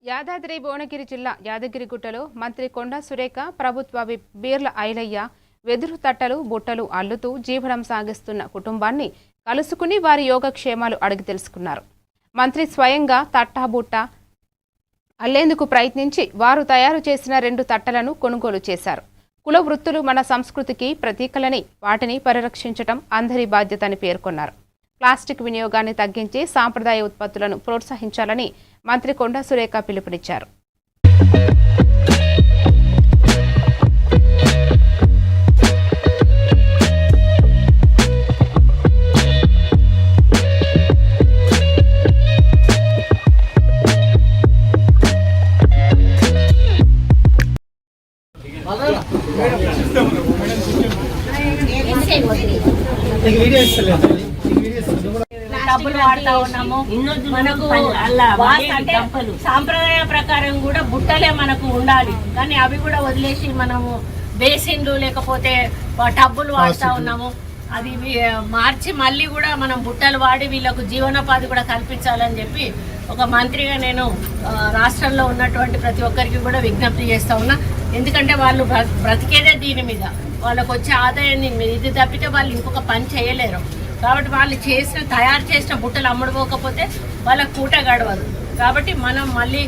యాదాద్రి భువనగిరి జిల్లా యాదగిరిగుట్టలో మంత్రి కొండా సురేఖ ప్రభుత్వ బీర్ల ఐలయ్య వెదురు తట్టలు బుట్టలు అల్లుతూ జీవనం సాగిస్తున్న కుటుంబాన్ని కలుసుకుని వారి యోగక్షేమాలు అడిగి తెలుసుకున్నారు. మంత్రి స్వయంగా తట్టా బుట్ట అల్లేందుకు ప్రయత్నించి వారు తయారు చేసిన 2 తట్టలను కొనుగోలు చేశారు. కుల వృత్తులు మన సంస్కృతికి ప్రతీకలని, వాటిని పరిరక్షించటం అందరి బాధ్యత అని పేర్కొన్నారు. ప్లాస్టిక్ వినియోగాన్ని తగ్గించి సాంప్రదాయ ఉత్పత్తులను ప్రోత్సహించాలని మంత్రి కొండా సురేఖ పిలుపునిచ్చారు. డబ్బులు వాడుతా ఉన్నాము. మనకు అంటే సాంప్రదాయ ప్రకారం కూడా బుట్టలే మనకు ఉండాలి, కానీ అవి కూడా వదిలేసి మనము బేసిన్లు లేకపోతే టబ్బులు వాడుతా ఉన్నాము. అది మార్చి మళ్ళీ కూడా మనం బుట్టలు వాడి వీళ్ళకు జీవనోపాధి కూడా కల్పించాలని చెప్పి ఒక మంత్రిగా నేను రాష్ట్రంలో ఉన్నటువంటి ప్రతి ఒక్కరికి కూడా విజ్ఞప్తి చేస్తా ఉన్నా. ఎందుకంటే వాళ్ళు బ్రతికేదే దీని మీద, వాళ్ళకు వచ్చే ఆదాయం దీని మీద. ఇది తప్పితే వాళ్ళు ఇంకొక పని చేయలేరు. కాబట్టి వాళ్ళు తయారు చేసిన బుట్టలు అమ్ముడుపోకపోతే వాళ్ళ పూట గడవదు. కాబట్టి మనం మళ్ళీ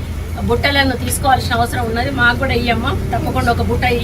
బుట్టలను తీసుకోవాల్సిన అవసరం ఉన్నది. మాకు కూడా ఇయ్యమ్మ, తప్పకుండా ఒక బుట్ట ఇయ్యి.